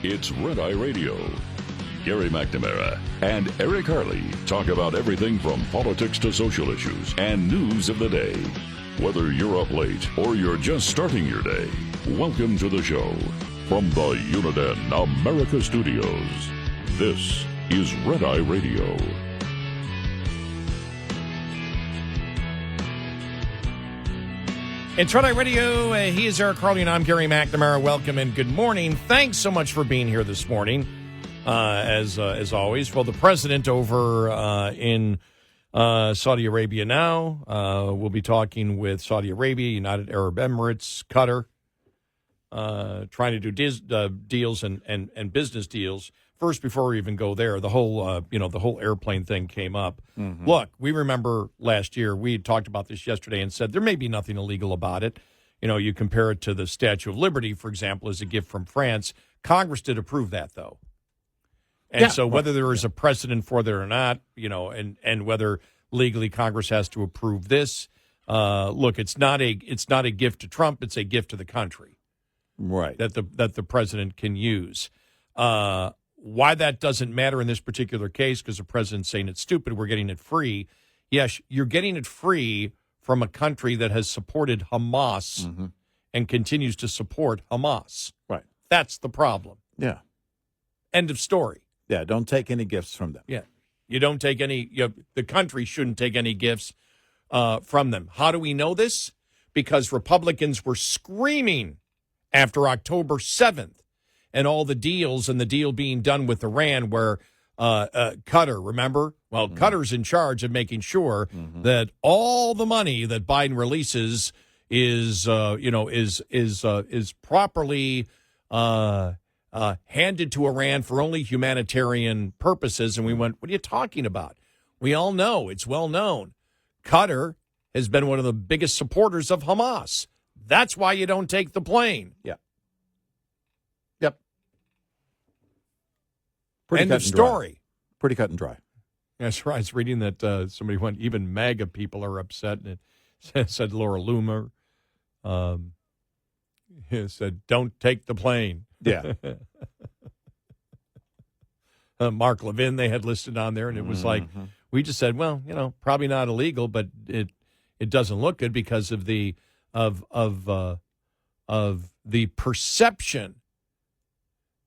It's Red Eye Radio. Gary McNamara and Eric Harley talk about everything from politics to social issues and news of the day. Whether you're up late or you're just starting your day, welcome to the show. From the Uniden America Studios, this is Red Eye Radio. It's Red Eye Radio. He is Eric Harley, and I'm Gary McNamara. Welcome and good morning. Thanks so much for being here this morning, as always. Well, the president over in Saudi Arabia now will be talking with Saudi Arabia, United Arab Emirates, Qatar, trying to do deals and business deals. First, before we even go there, the whole airplane thing came up. Mm-hmm. Look, we remember last year, we had talked about this yesterday and said there may be nothing illegal about it. You know, you compare it to the Statue of Liberty, for example, as a gift from France. Congress did approve that, though. And so whether there is a precedent for that or not, you know, and whether legally Congress has to approve this, look, it's not a gift to Trump, it's a gift to the country. Right. That the president can use. Why that doesn't matter in this particular case, because the president's saying it's stupid, we're getting it free. Yes, you're getting it free from a country that has supported Hamas and continues to support Hamas. Right. That's the problem. Yeah. End of story. Yeah, don't take any gifts from them. Yeah. You don't take any, the country shouldn't take any gifts from them. How do we know this? Because Republicans were screaming after October 7th. And all the deals and the deal being done with Iran where Qatar, remember? Well, Qatar's in charge of making sure that all the money that Biden releases is properly handed to Iran for only humanitarian purposes. And we went, what are you talking about? We all know, it's well known. Qatar has been one of the biggest supporters of Hamas. That's why you don't take the plane. Yeah. End of story. Pretty cut and dry. That's right. I was reading that somebody went, even MAGA people are upset. And it said Laura Loomer said, don't take the plane. Yeah. Mark Levin, they had listed on there. And it was like, we just said, well, you know, probably not illegal, but it doesn't look good because of the perception.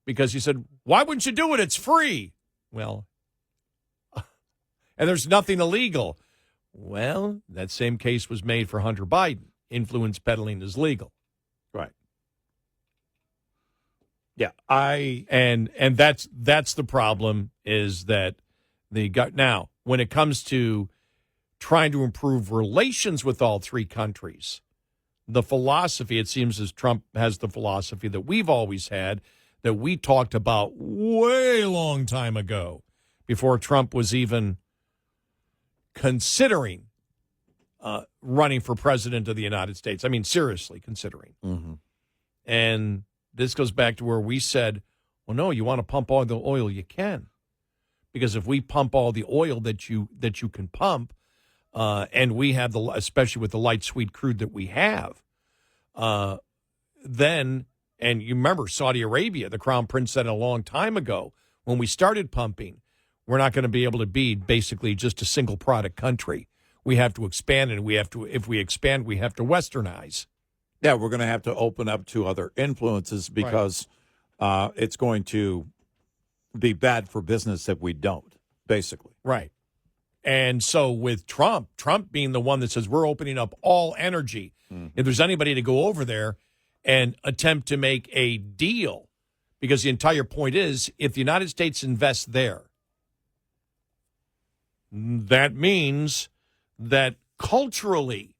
Because you said, why wouldn't you do it? It's free. Well, and there's nothing illegal. Well, that same case was made for Hunter Biden. Influence peddling is legal. Right. Yeah. And that's the problem is that now, when it comes to trying to improve relations with all three countries, the philosophy, it seems as Trump has the philosophy that we've always had, that we talked about way long time ago, before Trump was even considering running for president of the United States. I mean, seriously considering. And this goes back to where we said, well, no, you want to pump all the oil you can. Because if we pump all the oil that you can pump, and we have, especially with the light sweet crude that we have, then... And you remember Saudi Arabia, the Crown Prince said a long time ago, when we started pumping, we're not going to be able to be basically just a single product country. We have to expand, and if we expand, we have to westernize. Yeah, we're going to have to open up to other influences because it's going to be bad for business if we don't, basically. Right. And so with Trump being the one that says we're opening up all energy, if there's anybody to go over there and attempt to make a deal, because the entire point is, if the United States invests there, that means that culturally,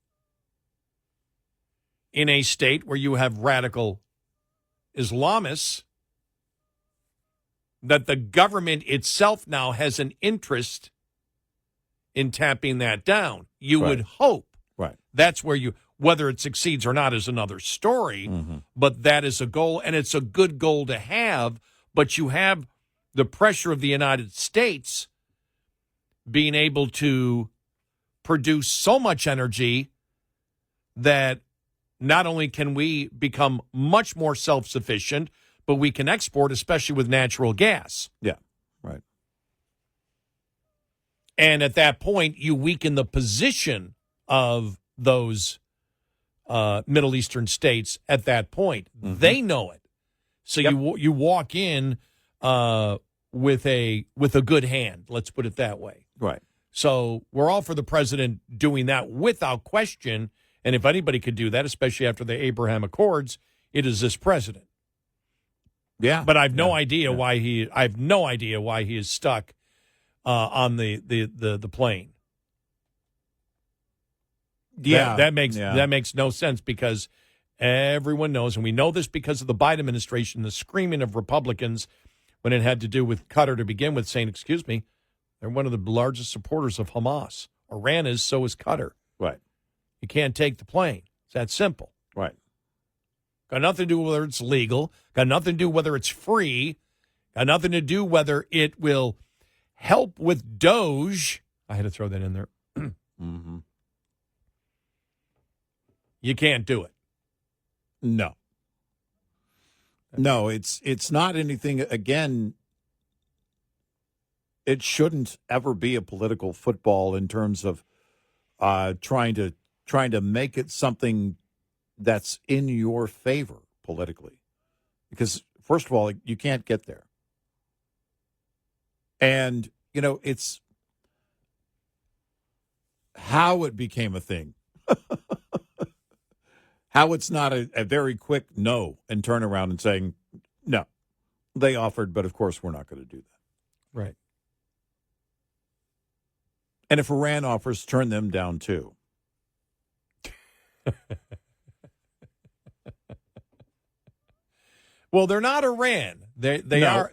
in a state where you have radical Islamists, that the government itself now has an interest in tamping that down. You would hope. Right. That's where whether it succeeds or not is another story, but that is a goal, and it's a good goal to have, but you have the pressure of the United States being able to produce so much energy that not only can we become much more self-sufficient, but we can export, especially with natural gas. Yeah, right. And at that point, you weaken the position of those Middle Eastern states at that point. Mm-hmm. They know it. So you walk in with a good hand, let's put it that way. Right. So we're all for the president doing that without question. And if anybody could do that, especially after the Abraham Accords, it is this president. Yeah. But I've no idea why he is stuck on the plane. Yeah. That makes no sense, because everyone knows, and we know this because of the Biden administration, the screaming of Republicans when it had to do with Qatar to begin with, saying, excuse me, they're one of the largest supporters of Hamas. Iran is, so is Qatar. Right. You can't take the plane. It's that simple. Right. Got nothing to do with whether it's legal. Got nothing to do whether it's free. Got nothing to do whether it will help with Doge. I had to throw that in there. Mm-hmm. You can't do it. No. No, it's not anything. Again, it shouldn't ever be a political football in terms of trying to make it something that's in your favor politically. Because, first of all, you can't get there. And, it's how it became a thing. How it's not a very quick no and turn around and saying, no, they offered, but of course we're not going to do that. Right. And if Iran offers, turn them down too. Well, they're not Iran. They are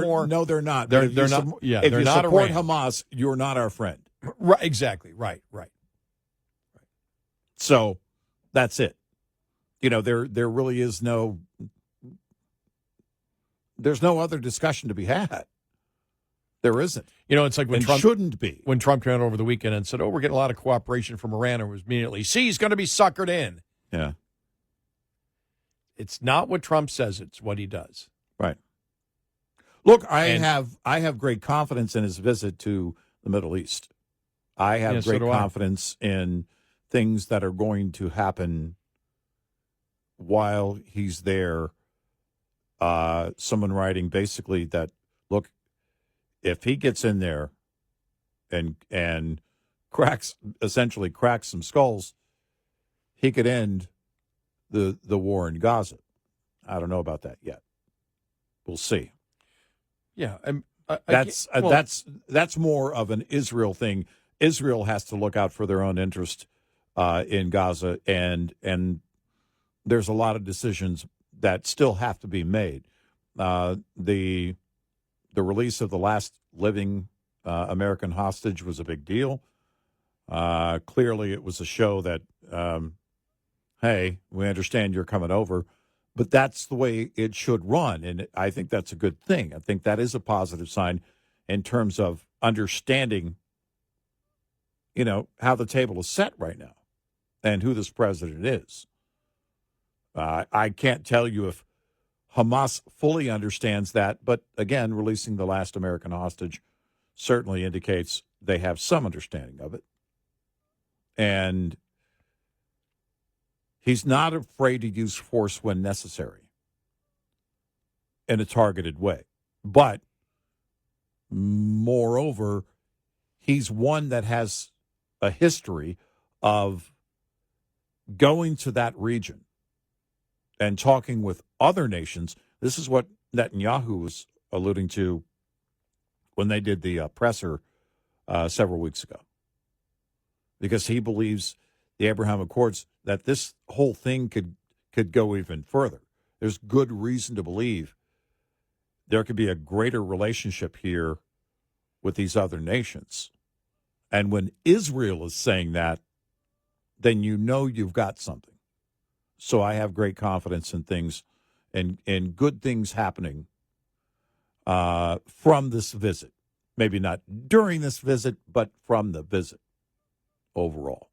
more. No, they're not. They're If you not. if they're you not support Iran. Hamas, you're not our friend. Right. Exactly. Right. So that's it. There really is there's no other discussion to be had. There isn't. It's like when Trump shouldn't be. When Trump came out over the weekend and said, we're getting a lot of cooperation from Iran, and was immediately, he's going to be suckered in. Yeah. It's not what Trump says, it's what he does. Right. Look, I have great confidence in his visit to the Middle East. I have great confidence in things that are going to happen while he's there. Someone writing basically that, look, if he gets in there and cracks some skulls, he could end the war in Gaza. I don't know about that yet. We'll see. Yeah, that's more of an Israel thing. Israel has to look out for their own interest in Gaza, and there's a lot of decisions that still have to be made. The release of the last living American hostage was a big deal. Clearly, it was a show that, hey, we understand you're coming over, but that's the way it should run, and I think that's a good thing. I think that is a positive sign in terms of understanding, how the table is set right now and who this president is. I can't tell you if Hamas fully understands that, but again, releasing the last American hostage certainly indicates they have some understanding of it. And he's not afraid to use force when necessary in a targeted way. But moreover, he's one that has a history of going to that region and talking with other nations. This is what Netanyahu was alluding to when they did the presser several weeks ago. Because he believes the Abraham Accords, that this whole thing could go even further. There's good reason to believe there could be a greater relationship here with these other nations. And when Israel is saying that, then you've got something. So I have great confidence in things and good things happening from this visit. Maybe not during this visit, but from the visit overall.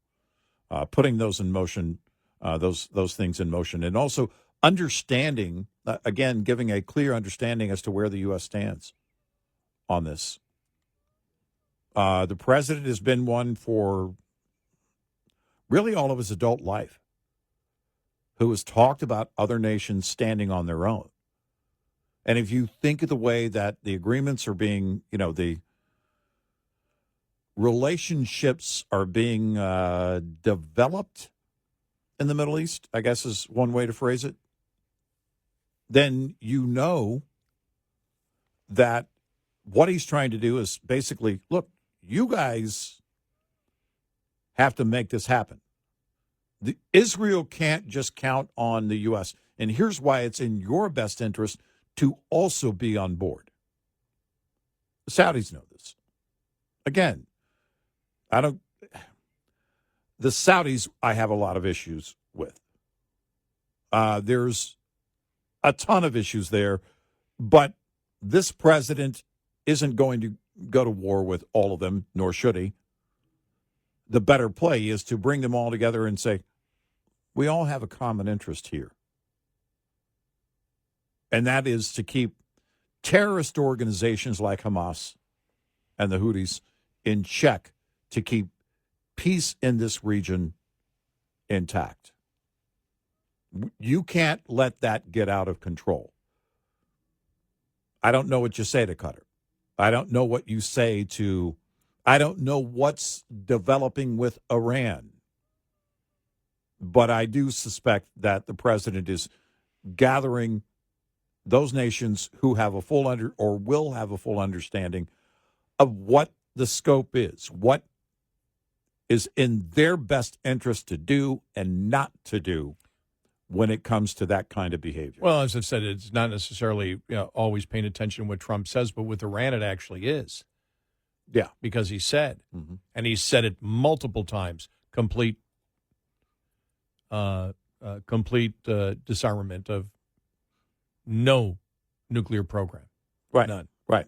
Putting those in motion, those things in motion, and also understanding, again, giving a clear understanding as to where the U.S. stands on this. The president has been one for really all of his adult life who has talked about other nations standing on their own. And if you think of the way that the agreements are being, the relationships are being developed in the Middle East, I guess is one way to phrase it, then you know that what he's trying to do is basically, look, you guys have to make this happen. Israel can't just count on the U.S., and here's why it's in your best interest to also be on board. The Saudis know this. Again, the Saudis I have a lot of issues with. There's a ton of issues there, but this president isn't going to go to war with all of them, nor should he. The better play is to bring them all together and say, we all have a common interest here. And that is to keep terrorist organizations like Hamas and the Houthis in check, to keep peace in this region intact. You can't let that get out of control. I don't know what you say to Qatar. I don't know what you say to, I don't know what's developing with Iran. But I do suspect that the president is gathering those nations who have a full or will have a full understanding of what the scope is, what is in their best interest to do and not to do when it comes to that kind of behavior. Well, as I've said, it's not necessarily always paying attention to what Trump says, but with Iran, it actually is. Yeah. Because he said, and he said it multiple times, complete disarmament of no nuclear program. Right. None. Right.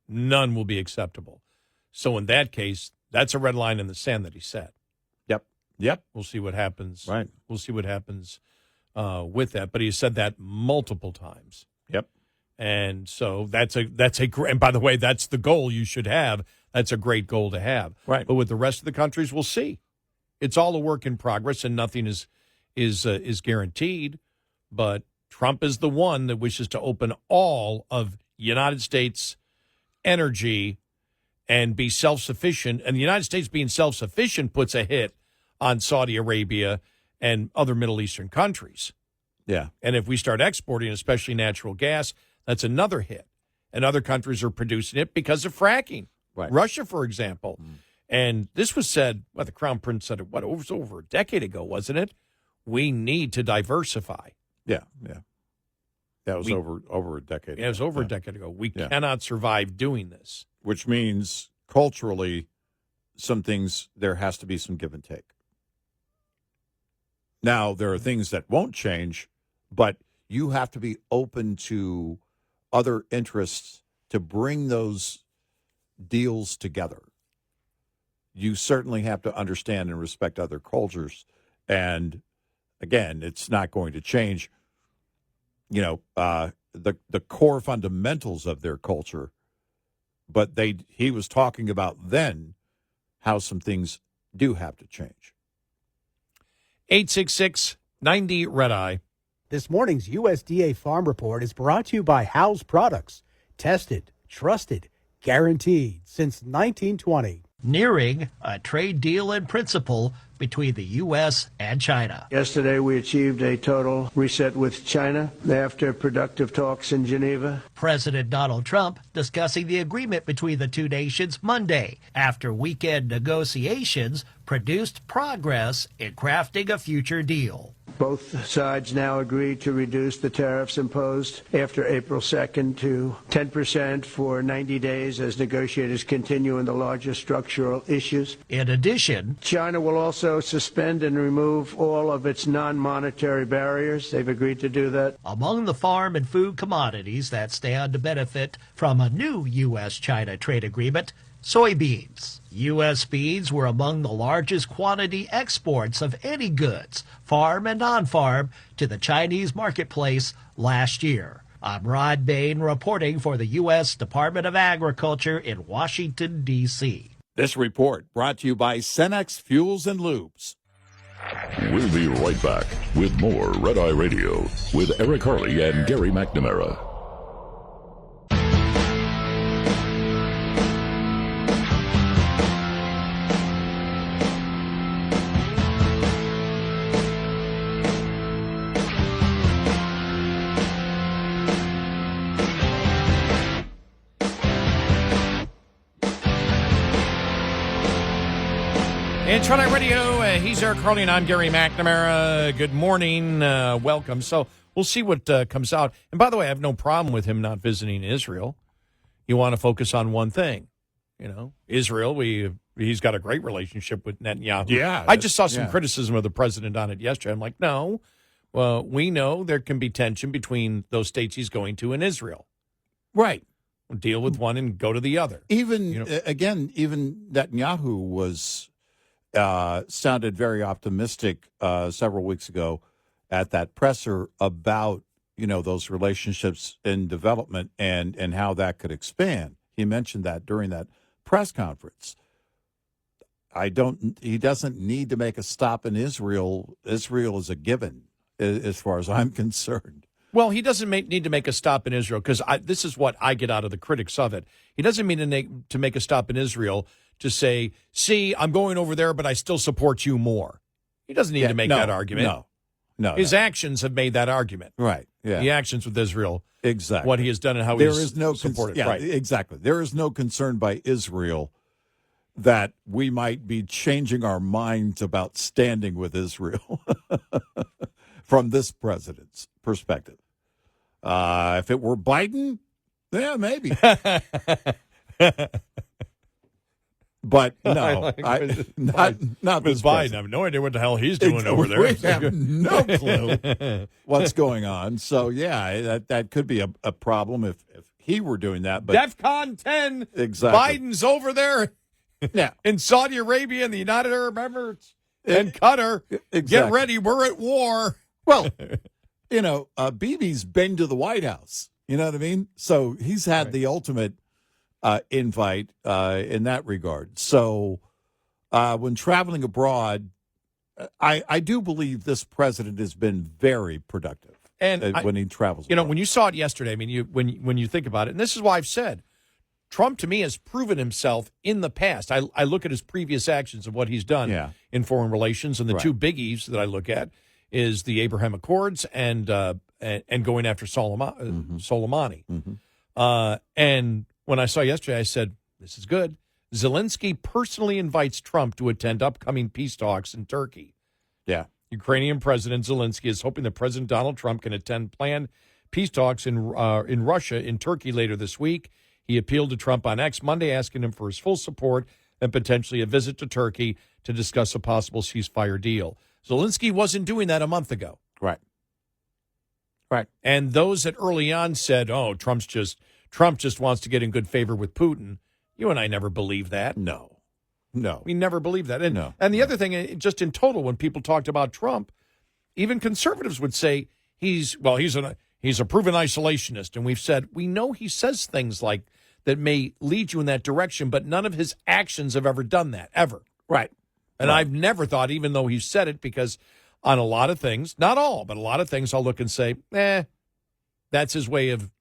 None will be acceptable. So in that case, that's a red line in the sand that he set. Yep. We'll see what happens. Right. We'll see what happens with that. But he said that multiple times. Yep. And so that's a and by the way, that's the goal you should have. That's a great goal to have. Right. But with the rest of the countries, we'll see. It's all a work in progress, and nothing is guaranteed. But Trump is the one that wishes to open all of United States energy and be self-sufficient. And the United States being self-sufficient puts a hit on Saudi Arabia and other Middle Eastern countries. Yeah. And if we start exporting, especially natural gas, that's another hit. And other countries are producing it because of fracking. Right. Russia, for example. And this was said, the Crown Prince said it, it was over a decade ago, wasn't it? We need to diversify. Yeah. That was over a decade ago. It was over a decade ago. We cannot survive doing this. Which means culturally, some things, there has to be some give and take. Now, there are things that won't change, but you have to be open to other interests to bring those deals together. You certainly have to understand and respect other cultures. And again, it's not going to change, the core fundamentals of their culture. But he was talking about then how some things do have to change. 866-90-RED-EYE. This morning's USDA Farm Report is brought to you by Howes Products. Tested, trusted, guaranteed since 1920. Nearing a trade deal in principle between the U.S. and China. Yesterday, we achieved a total reset with China after productive talks in Geneva. President Donald Trump discussing the agreement between the two nations Monday after weekend negotiations produced progress in crafting a future deal. Both sides now agreed to reduce the tariffs imposed after April 2nd to 10% for 90 days as negotiators continue in the larger structural issues. In addition, China will also suspend and remove all of its non-monetary barriers. They've agreed to do that. Among the farm and food commodities that stand to benefit from a new U.S.-China trade agreement, Soybeans. U.S. feeds were among the largest quantity exports of any goods, farm and non-farm, to the Chinese marketplace last year. I'm Rod Bain reporting for the U.S. Department of Agriculture in Washington, D.C. This report brought to you by Cenex Fuels and Lubes. We'll be right back with more Red Eye Radio with Eric Harley and Gary McNamara. It's Red Eye Radio. He's Eric Harley, and I'm Gary McNamara. Good morning. Welcome. So we'll see what comes out. And by the way, I have no problem with him not visiting Israel. You want to focus on one thing. You know, Israel, he's got a great relationship with Netanyahu. Yeah. I just saw some criticism of the president on it yesterday. I'm like, no. Well, we know there can be tension between those states he's going to and Israel. Right. We'll deal with one and go to the other. Even Netanyahu was... sounded very optimistic several weeks ago at that presser about, those relationships in development and how that could expand. He mentioned that during that press conference. He doesn't need to make a stop in Israel. Israel is a given as far as I'm concerned. Well, he doesn't need to make a stop in Israel because this is what I get out of the critics of it. He doesn't mean to make a stop in Israel to say, see, I'm going over there, but I still support you more. He doesn't need to make that argument. No. His actions have made that argument. Right. Yeah. The actions with Israel. Exactly. What he has done and how he's supported. Yeah, right. Exactly. There is no concern by Israel that we might be changing our minds about standing with Israel from this president's perspective. If it were Biden, yeah, maybe. But no, not this Biden. president. I have no idea what the hell he's doing over there. We have no clue what's going on. So, yeah, that could be a problem if he were doing that. But DEFCON 10. Exactly. Biden's over there in Saudi Arabia and the United Arab Emirates and Qatar. Exactly. Get ready. We're at war. Well, Bibi's been to the White House. You know what I mean? So he's had the ultimate invite in that regard. So when traveling abroad, I do believe this president has been very productive when he travels abroad. When you saw it yesterday, I mean, when you think about it, and this is why I've said, Trump, to me, has proven himself in the past. I look at his previous actions of what he's done in foreign relations, and the two biggies that I look at is the Abraham Accords and going after Soleimani. Mm-hmm. And when I saw yesterday, I said, this is good. Zelensky personally invites Trump to attend upcoming peace talks in Turkey. Yeah. Ukrainian President Zelensky is hoping that President Donald Trump can attend planned peace talks in Russia in Turkey later this week. He appealed to Trump on X Monday, asking him for his full support and potentially a visit to Turkey to discuss a possible ceasefire deal. Zelensky wasn't doing that a month ago. Right. And those that early on said, oh, Trump just wants to get in good favor with Putin. You and I never believed that. No. We never believed that. And, No. And the other thing, just in total, when people talked about Trump, even conservatives would say he's a proven isolationist. And we've said, we know he says things like that may lead you in that direction, but none of his actions have ever done that, ever. Right. And I've never thought, even though he said it, because on a lot of things, not all, but a lot of things, I'll look and say, that's his way of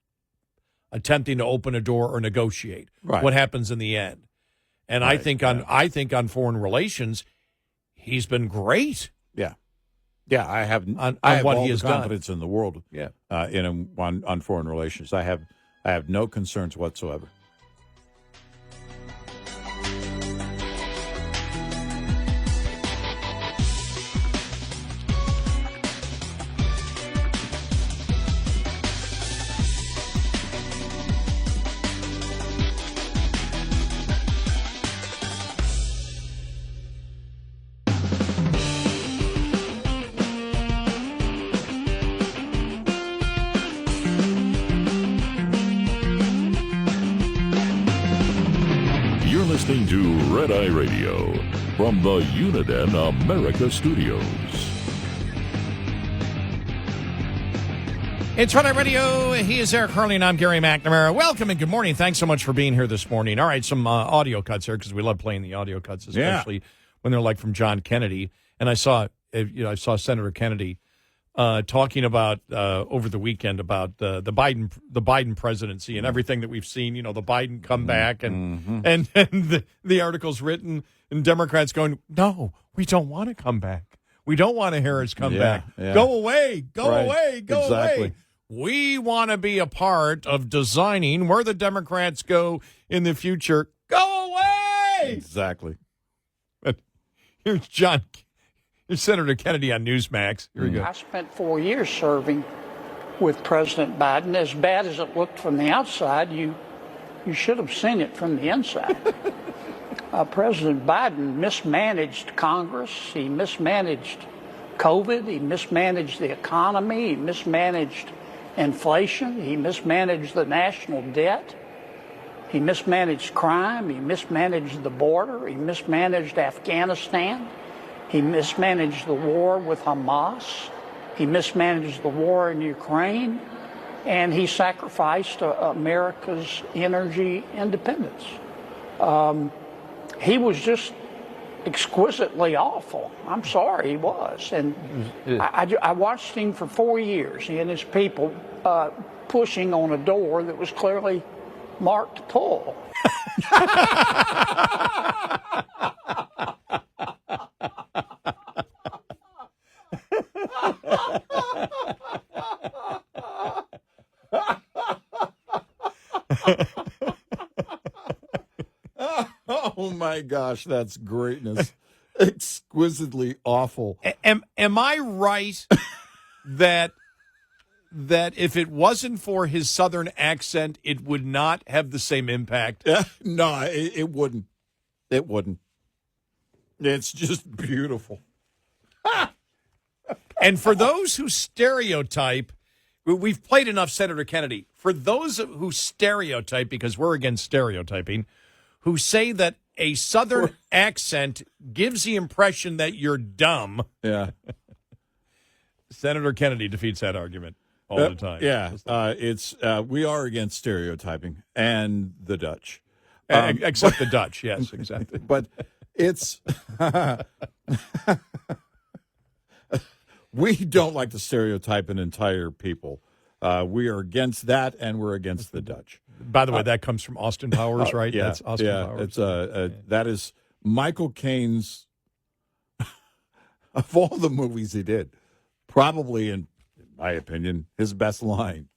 attempting to open a door or negotiate. Right. What happens in the end? And Right. I think on foreign relations, he's been great. Yeah. Yeah, I have On I have what all he the has done. confidence in the world. Yeah. On foreign relations. I have no concerns whatsoever. listening to Red Eye Radio from the Uniden America Studios. It's Red Eye Radio. He is Eric Harley, and I'm Gary McNamara. Welcome and good morning. Thanks so much for being here this morning. All right, some audio cuts here because we love playing the audio cuts, especially when they're like from John Kennedy. And I saw Senator Kennedy talking about over the weekend about the Biden presidency and everything that we've seen. The Biden comeback and the articles written and Democrats going, no, we don't want to come back. We don't want a Harris comeback. Yeah. Go away. Go Right. away. Go Exactly. away. We want to be a part of designing where the Democrats go in the future. Go away. Exactly. But here's Senator Kennedy on Newsmax. Here we go. I spent 4 years serving with President Biden. As bad as it looked from the outside, you should have seen it from the inside. President Biden mismanaged Congress. He mismanaged COVID. He mismanaged the economy. He mismanaged inflation. He mismanaged the national debt. He mismanaged crime. He mismanaged the border. He mismanaged Afghanistan. He mismanaged the war with Hamas. He mismanaged the war in Ukraine. And he sacrificed America's energy independence. He was just exquisitely awful. I'm sorry, he was. And I watched him for 4 years, he and his people pushing on a door that was clearly marked pull. Oh, my gosh, that's greatness. Exquisitely awful. Am I right that if it wasn't for his Southern accent, it would not have the same impact? No, it wouldn't. It wouldn't. It's just beautiful. And for those who stereotype, we've played enough Senator Kennedy. For those who stereotype, because we're against stereotyping, who say that a Southern accent gives the impression that you're dumb. Yeah. Senator Kennedy defeats that argument all the time. Yeah. We are against stereotyping and the Dutch. Except the Dutch, yes, exactly. But it's we don't like to stereotype an entire people. We are against that, and we're against the Dutch. By the way, that comes from Austin Powers, right? Yeah, That's Austin Powers. It's that is Michael Caine's of all the movies he did, probably in my opinion, his best line.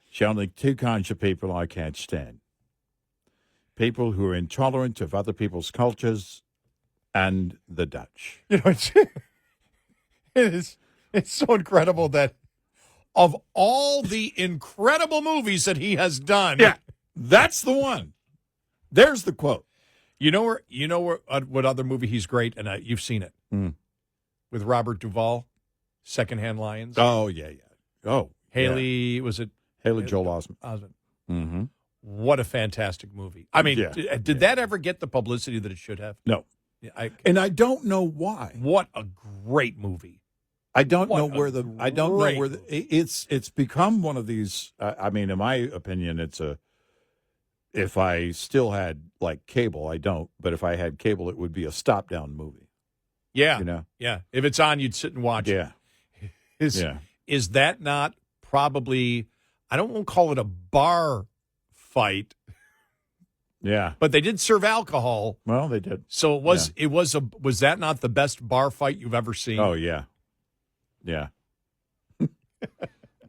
"There's only two kinds of people I can't stand: people who are intolerant of other people's cultures, and the Dutch." It's so incredible that of all the incredible movies that he has done, that's the one. There's the quote. What other movie he's great, and you've seen it with Robert Duvall, Secondhand Lions. Oh yeah. Oh, Haley, was it Haley Joel Osment? Mm-hmm. What a fantastic movie! I mean, did that ever get the publicity that it should have? No, and I don't know why. What a great movie! I don't know where it's become one of these. I mean, in my opinion, if I still had like cable, I don't, but if I had cable, it would be a stop down movie. Yeah. Yeah. If it's on, you'd sit and watch it. Is that not probably, I don't want to call it a bar fight. Yeah. But they did serve alcohol. Well, they did. So was that not the best bar fight you've ever seen? Oh, yeah. Yeah.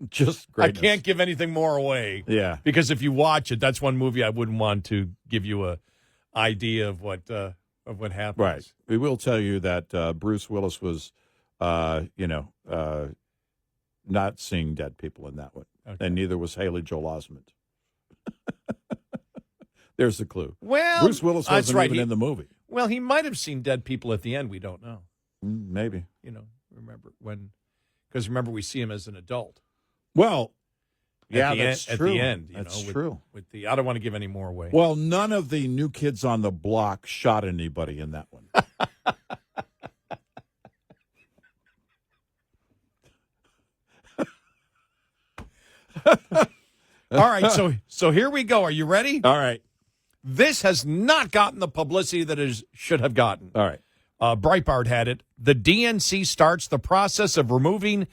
Just great. I can't give anything more away. Yeah. Because if you watch it, that's one movie I wouldn't want to give you a idea of what happens. Right. We will tell you that Bruce Willis was, not seeing dead people in that one. Okay. And neither was Haley Joel Osment. There's the clue. Well, Bruce Willis wasn't even in the movie. Well, he might have seen dead people at the end. We don't know. Maybe. Remember we see him as an adult. Well, that's At true. the end, That's with, true. With the, I don't want to give any more away. Well, none of the new kids on the block shot anybody in that one. All right, so here we go. Are you ready? All right. This has not gotten the publicity that it should have gotten. All right. Breitbart had it. The DNC starts the process of removing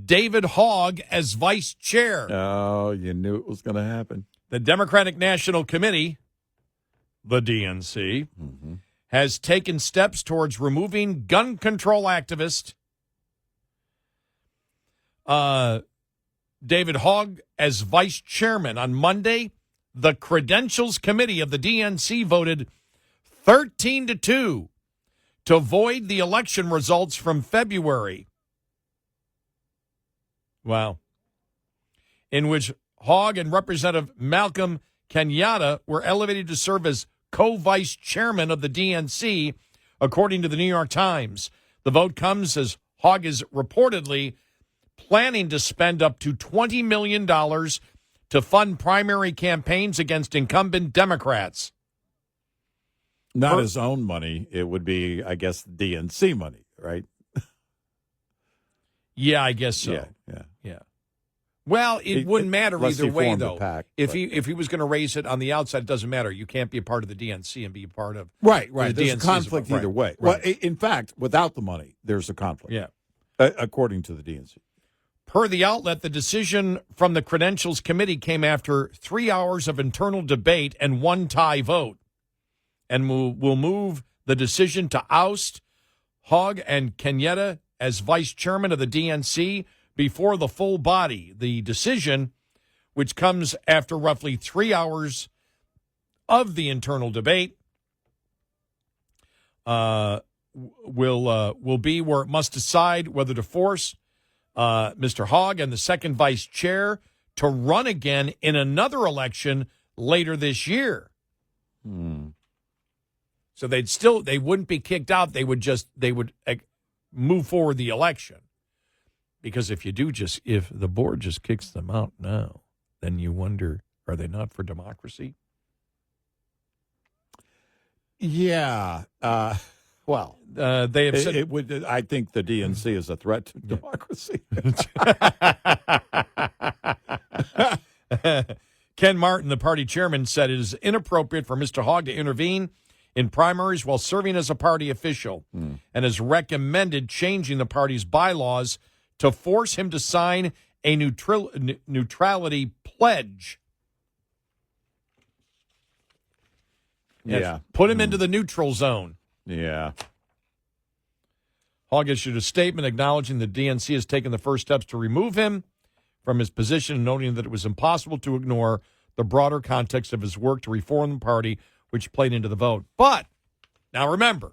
David Hogue as vice chair. Oh, you knew it was going to happen. The Democratic National Committee, the DNC, has taken steps towards removing gun control activist David Hogue as vice chairman. On Monday, the Credentials Committee of the DNC voted 13-2 to void the election results from February. Wow. In which Hogue and Representative Malcolm Kenyatta were elevated to serve as co-vice chairman of the DNC, according to the New York Times. The vote comes as Hogue is reportedly planning to spend up to $20 million to fund primary campaigns against incumbent Democrats. Not his own money. It would be, I guess, DNC money, right? Yeah, I guess so. Yeah. Well, it wouldn't matter unless either he way, formed a though. PAC, if but- he was going to raise it on the outside, it doesn't matter. You can't be a part of the DNC and be a part of Right. The There's a DNC 's conflict right, either way. right. Well, in fact, without the money, there's a conflict. Yeah. According to the DNC. Per the outlet, the decision from the Credentials Committee came after 3 hours of internal debate and one tie vote, and will move the decision to oust Hogue and Kenyatta as vice chairman of the DNC before the full body. The decision, which comes after roughly 3 hours of the internal debate, will be where it must decide whether to force Mr. Hogue and the second vice chair to run again in another election later this year. So they wouldn't be kicked out. They would move forward the election. Because if the board just kicks them out now, then you wonder, are they not for democracy? Yeah. Well, they have said it would. I think the DNC is a threat to democracy. Ken Martin, the party chairman, said it is inappropriate for Mr. Hogue to intervene in primaries while serving as a party official and has recommended changing the party's bylaws to force him to sign a neutrality pledge. Yeah. Put him into the neutral zone. Yeah. Hogue issued a statement acknowledging the DNC has taken the first steps to remove him from his position, and noting that it was impossible to ignore the broader context of his work to reform the party, which played into the vote. But now remember,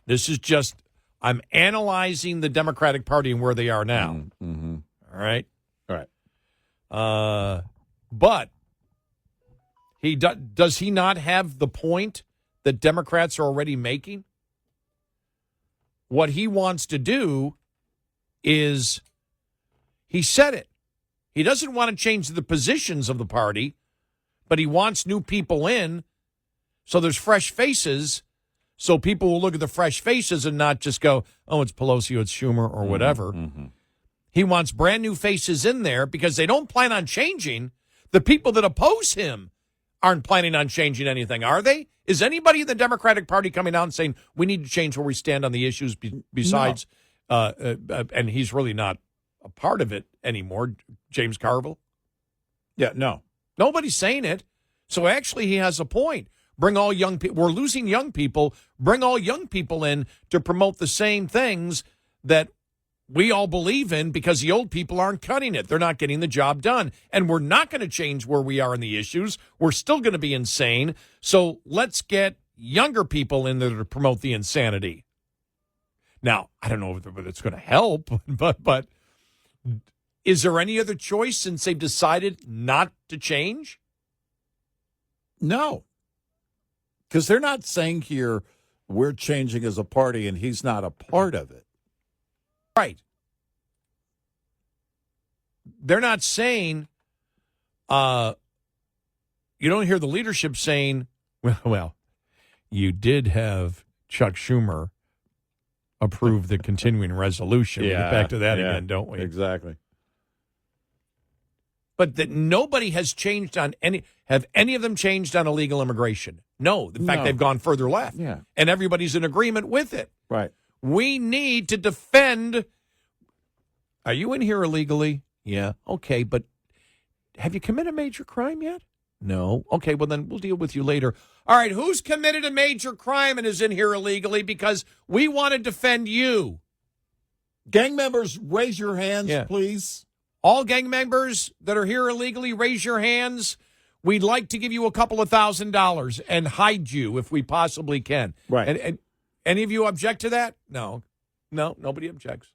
this is just, I'm analyzing the Democratic Party and where they are now. Mm-hmm. All right? All right. But does he not have the point that Democrats are already making? What he wants to do is, he said it. He doesn't want to change the positions of the party, but he wants new people in, so there's fresh faces, so people will look at the fresh faces and not just go, oh, it's Pelosi, or it's Schumer, or whatever. Mm-hmm. He wants brand new faces in there because they don't plan on changing. The people that oppose him aren't planning on changing anything, are they? Is anybody in the Democratic Party coming out and saying we need to change where we stand on the issues besides, and he's really not a part of it anymore, James Carville? Yeah, no. Nobody's saying it. So actually he has a point. Bring all young people. We're losing young people. Bring all young people in to promote the same things that we all believe in, because the old people aren't cutting it. They're not getting the job done. And we're not going to change where we are in the issues. We're still going to be insane. So let's get younger people in there to promote the insanity. Now, I don't know if it's going to help, but is there any other choice since they've decided not to change? No. Because they're not saying here, we're changing as a party and he's not a part of it. Right. They're not saying You don't hear the leadership saying, well, you did have Chuck Schumer approve the continuing resolution. We get back to that again, don't we? Exactly. But that nobody has changed on any. Have any of them changed on illegal immigration? No. In fact, they've gone further left. Yeah. And everybody's in agreement with it. Right. We need to defend. Are you in here illegally? Yeah. Okay, but have you committed a major crime yet? No. Okay, well, then we'll deal with you later. All right, who's committed a major crime and is in here illegally? Because we want to defend you. Gang members, raise your hands, please. All gang members that are here illegally, raise your hands. We'd like to give you a couple of $1,000s and hide you if we possibly can. Right. And any of you object to that? No. No, nobody objects.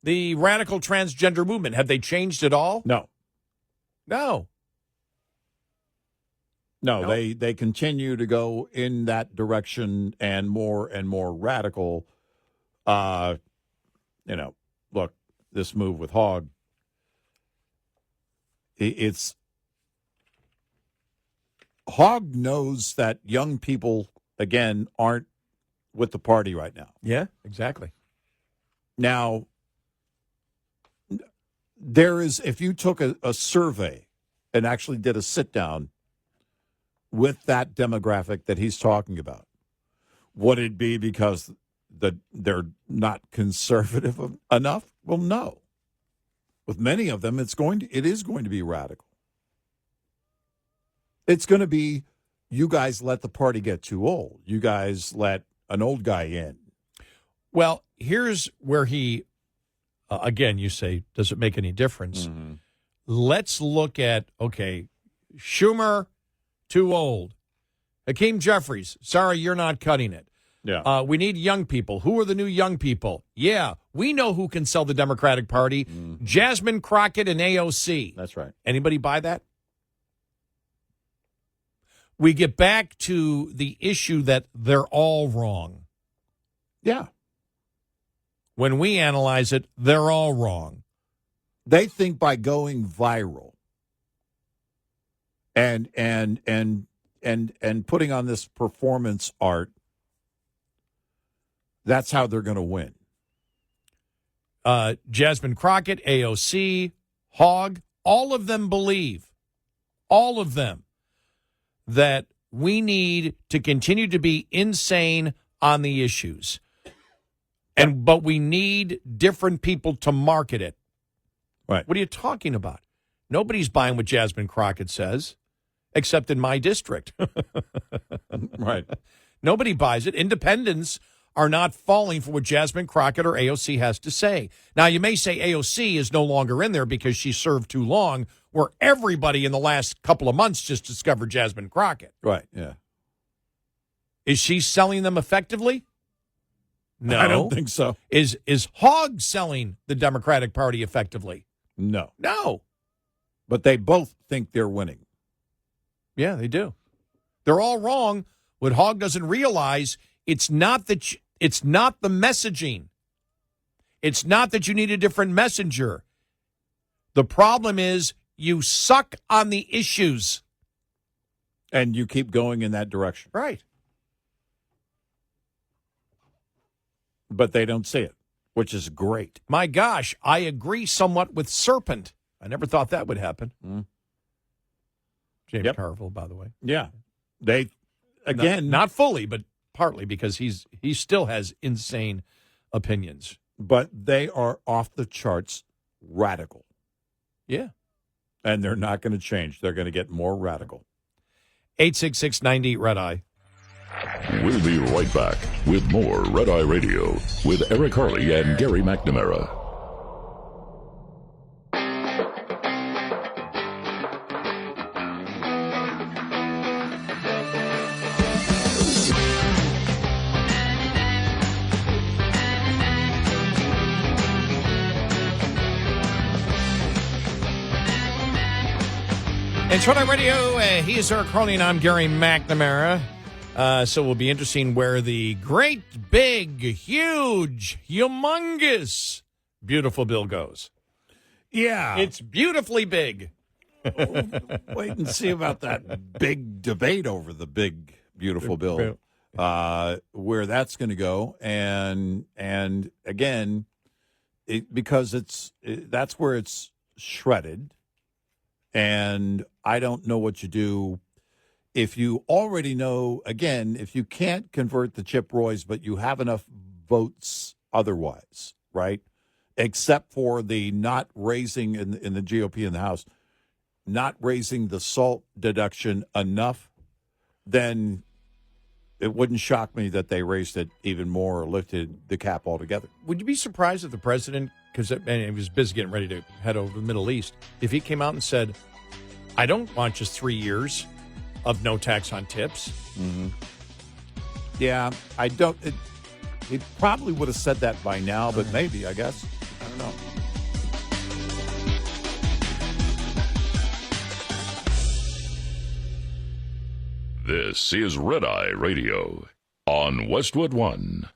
The radical transgender movement, have they changed at all? No. No. No, they continue to go in that direction and more radical. Look, this move with Hogue, it's Hogue knows that young people, again, aren't with the party right now. Yeah, exactly. Now, there is, if you took a survey and actually did a sit down with that demographic that he's talking about, would it be because they're not conservative enough? Well, no. With many of them, it is going to be radical. It's going to be, you guys let the party get too old. You guys let an old guy in. Well, here's where he, again, you say, does it make any difference? Mm-hmm. Let's look at, Schumer, too old. Hakeem Jeffries, sorry, you're not cutting it. Yeah. We need young people. Who are the new young people? Yeah, we know who can sell the Democratic Party. Mm-hmm. Jasmine Crockett and AOC. That's right. Anybody buy that? We get back to the issue that they're all wrong. Yeah. When we analyze it, they're all wrong. They think by going viral and putting on this performance art, that's how they're going to win. Jasmine Crockett, AOC, Hogue, all of them believe, all of them, that we need to continue to be insane on the issues. But we need different people to market it. Right. What are you talking about? Nobody's buying what Jasmine Crockett says, except in my district. Right. Nobody buys it. Independents are not falling for what Jasmine Crockett or AOC has to say. Now, you may say AOC is no longer in there because she served too long, where everybody in the last couple of months just discovered Jasmine Crockett. Right, yeah. Is she selling them effectively? No. I don't think so. Is Hogue selling the Democratic Party effectively? No. No. But they both think they're winning. Yeah, they do. They're all wrong. What Hogue doesn't realize, it's not the messaging. It's not that you need a different messenger. The problem is you suck on the issues. And you keep going in that direction. Right. But they don't see it, which is great. My gosh, I agree somewhat with Serpent. I never thought that would happen. James Carville, by the way. Yeah. They, again. Not fully, but partly because he still has insane opinions. But they are off the charts radical. Yeah. And they're not going to change. They're going to get more radical. 866-90 Red Eye. We'll be right back with more Red Eye Radio with Eric Harley and Gary McNamara. It's Red Eye Radio. He is Eric Harley and I'm Gary McNamara. So it will be interesting where the great, big, huge, humongous, beautiful bill goes. Yeah. It's beautifully big. Wait and see about that big debate over the big, beautiful bill, where that's going to go. And again, because that's where it's shredded. And I don't know what you do if you already know, again, if you can't convert the Chip Roys, but you have enough votes otherwise, right? Except for the not raising in the GOP in the House, not raising the SALT deduction enough, then it wouldn't shock me that they raised it even more or lifted the cap altogether. Would you be surprised if the president, because he was busy getting ready to head over to the Middle East, if he came out and said, I don't want just 3 years of no tax on tips? Mm-hmm. Yeah, I don't. He probably would have said that by now, but maybe, I guess. I don't know. This is Red Eye Radio on Westwood One.